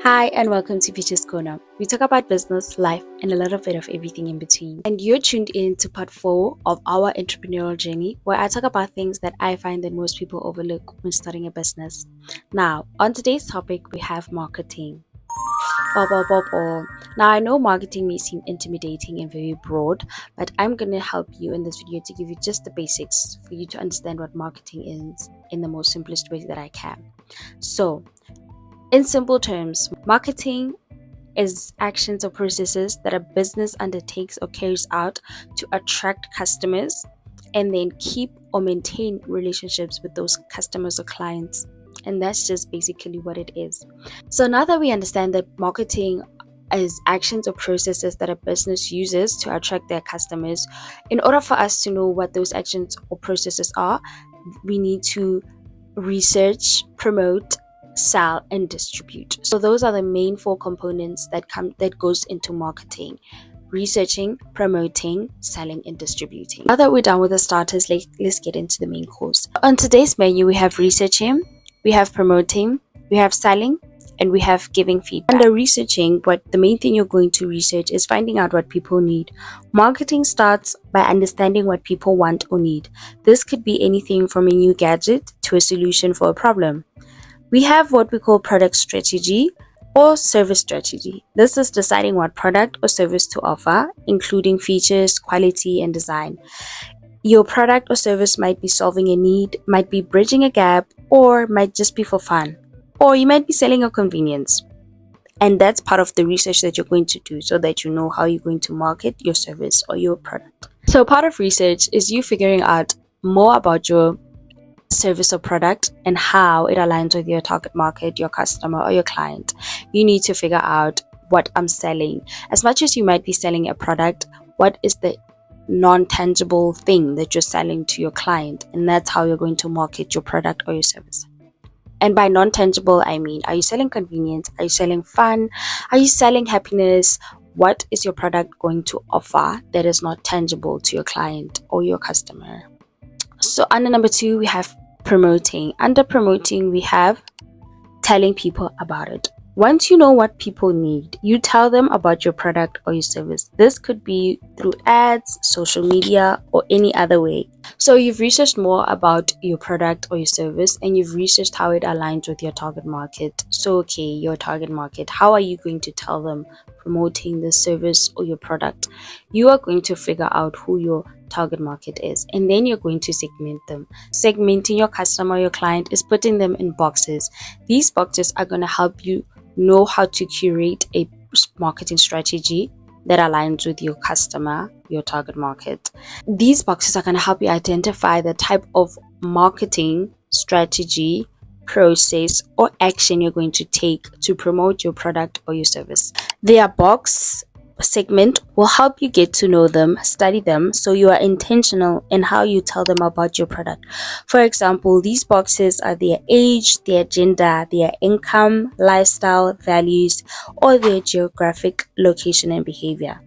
Hi, and welcome to Peaches Corner. We talk about business, life, and a little bit of everything in between. And you're tuned in to part 4 of our entrepreneurial journey, where I talk about things that I find that most people overlook when starting a business. Now, on today's topic, we have marketing. Now, I know marketing may seem intimidating and very broad, but I'm going to help you in this video to give you just the basics for you to understand what marketing is in the most simplest way that I can. So, in simple terms, marketing is actions or processes that a business undertakes or carries out to attract customers and then keep or maintain relationships with those customers or clients. And that's just basically what it is. So now that we understand that marketing is actions or processes that a business uses to attract their customers, in order for us to know what those actions or processes are, we need to research, promote, sell, and distribute. So those are the main 4 components that goes into marketing: researching, promoting, selling, and distributing. Now that we're done with the starters, let's get into the main course. On today's menu, we have researching, we have promoting, we have selling, and we have giving feedback. Under researching, what the main thing you're going to research is finding out what people need. Marketing starts by understanding what people want or need. This could be anything from a new gadget to a solution for a problem. We have what we call product strategy or service strategy. This is deciding what product or service to offer, including features, quality, and design. Your product or service might be solving a need, might be bridging a gap, or might just be for fun. Or you might be selling a convenience. And that's part of the research that you're going to do so that you know how you're going to market your service or your product. So part of research is you figuring out more about your service or product and how it aligns with your target market, your customer, or your client. You need to figure out what I'm selling. As much as you might be selling a product, what is the non-tangible thing that you're selling to your client? And that's how you're going to market your product or your service. And by non-tangible, I mean, are you selling convenience? Are you selling fun? Are you selling happiness? What is your product going to offer that is not tangible to your client or your customer? So under number 2, we have promoting. Under promoting, we have telling people about it. Once you know what people need, you tell them about your product or your service. This could be through ads, social media, or any other way. So you've researched more about your product or your service, and you've researched how it aligns with your target market. So okay, your target market, how are you going to tell them promoting the service or your product? You are going to figure out who your target market is, and then you're going to segment them. Segmenting your customer, your client, is putting them in boxes. These boxes are going to help you know how to curate a marketing strategy that aligns with your customer, your target market. These boxes are going to help you identify the type of marketing strategy, process, or action you're going to take to promote your product or your service. Their box segment will help you get to know them, study them, so you are intentional in how you tell them about your product. For example, these boxes are their age, their gender, their income, lifestyle, values, or their geographic location and behavior.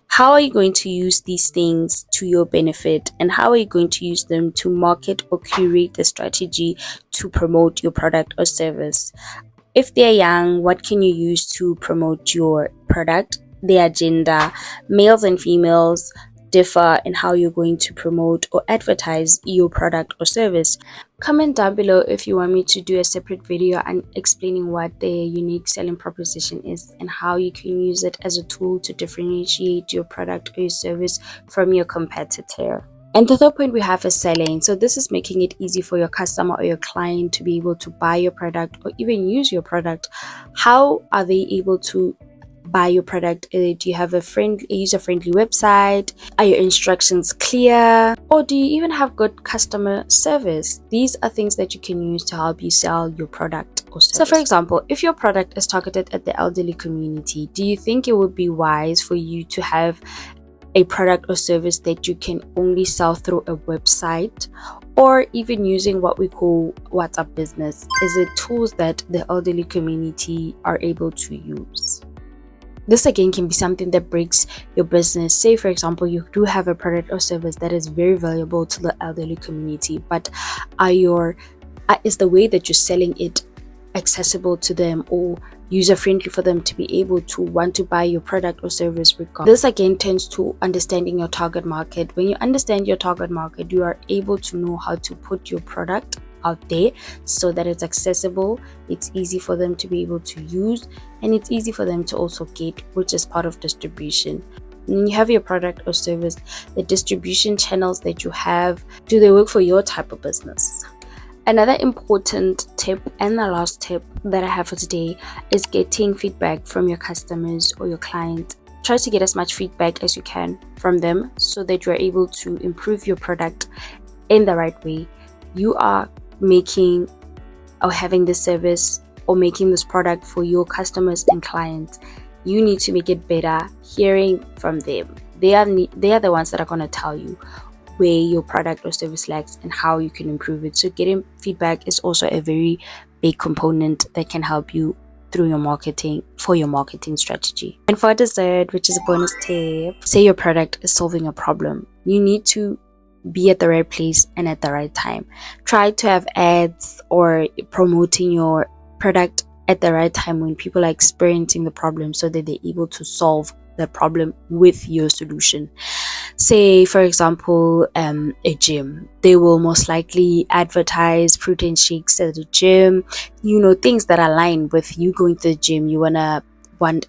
How are you going to use these things to your benefit, and how are you going to use them to market or curate the strategy to promote your product or service? If they're young, what can you use to promote your product? Their gender, males and females differ in how you're going to promote or advertise your product or service. Comment down below if you want me to do a separate video and explaining what their unique selling proposition is and how you can use it as a tool to differentiate your product or your service from your competitor. And the third point we have is selling. So this is making it easy for your customer or your client to be able to buy your product or even use your product. How are they able to buy your product? Do you have a user-friendly website? Are your instructions clear? Or do you even have good customer service? These are things that you can use to help you sell your product or service. So for example, if your product is targeted at the elderly community, do you think it would be wise for you to have a product or service that you can only sell through a website, or even using what we call WhatsApp business? Is it tools that the elderly community are able to use? This again can be something that breaks your business. Say for example, you do have a product or service that is very valuable to the elderly community, but is the way that you're selling it accessible to them, or user friendly for them to be able to want to buy your product or service regardless. This again tends to understanding your target market. When you understand your target market, you are able to know how to put your product out there so that it's accessible, it's easy for them to be able to use, and it's easy for them to also get, which is part of distribution. When you have your product or service, the distribution channels that you have, do they work for your type of business? Another important tip, and the last tip that I have for today, is getting feedback from your customers or your clients. Try to get as much feedback as you can from them so that you're able to improve your product in the right way. You are making or having this service or making this product for your customers and clients. You need to make it better. Hearing from them, they are the ones that are going to tell you where your product or service lacks and how you can improve it. So getting feedback is also a very big component that can help you through your marketing, for your marketing strategy. And for dessert, which is a bonus tip, say your product is solving a problem, you need to be at the right place and at the right time. Try to have ads or promoting your product at the right time when people are experiencing the problem so that they're able to solve the problem with your solution. Say for example, a gym, they will most likely advertise protein shakes at the gym, things that align with you going to the gym. You want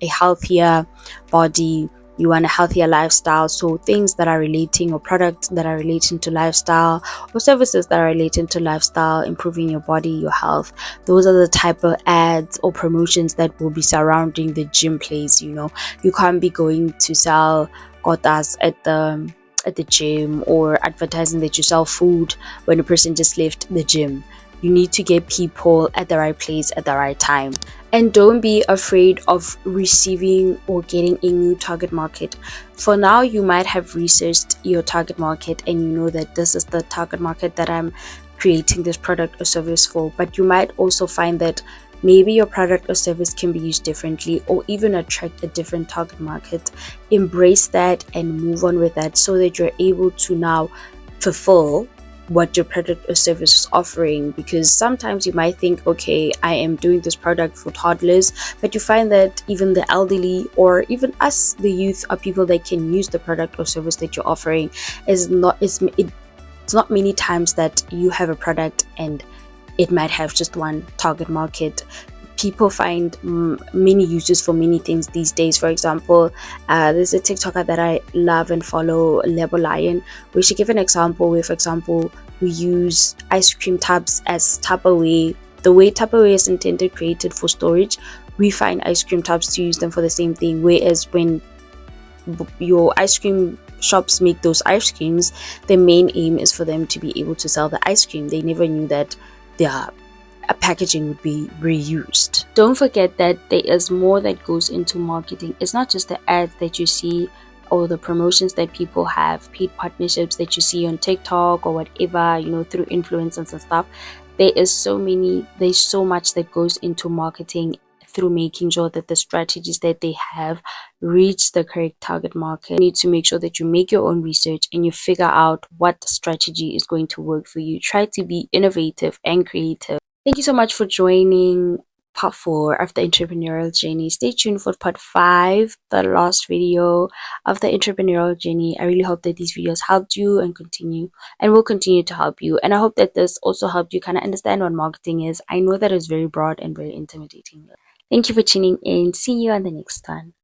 a healthier body, you want a healthier lifestyle. So things that are relating, or products that are relating to lifestyle, or services that are relating to lifestyle, improving your body, your health, those are the type of ads or promotions that will be surrounding the gym place. You can't be going to sell kotas at the gym, or advertising that you sell food when a person just left the gym. You need to get people at the right place at the right time. And don't be afraid of receiving or getting a new target market. For now, you might have researched your target market and you know that this is the target market that I'm creating this product or service for. But you might also find that maybe your product or service can be used differently, or even attract a different target market. Embrace that and move on with that so that you're able to now fulfill what your product or service is offering. Because sometimes you might think, okay, I am doing this product for toddlers, but you find that even the elderly, or even us, the youth, are people that can use the product or service that you're offering. It's not many times that you have a product and it might have just one target market. People find many uses for many things these days. For example, there's a TikToker that I love and follow, Lebo Lion, where she gave an example where, for example, we use ice cream tubs as Tupperware. The way Tupperware is intended, created for storage, we find ice cream tubs to use them for the same thing. Whereas when your ice cream shops make those ice creams, the main aim is for them to be able to sell the ice cream. They never knew that their packaging would be reused. Don't forget that there is more that goes into marketing. It's not just the ads that you see or the promotions that people have, paid partnerships that you see on TikTok or whatever, through influencers and stuff. There's so much that goes into marketing, through making sure that the strategies that they have reach the correct target market. You need to make sure that you make your own research and you figure out what strategy is going to work for you. Try to be innovative and creative. Thank you so much for joining part 4 of the entrepreneurial journey. Stay tuned for part 5, the last video of the entrepreneurial journey. I really hope that these videos helped you and will continue to help you. And I hope that this also helped you kind of understand what marketing is. I know that it's very broad and very intimidating. Thank you for tuning in. See you on the next one.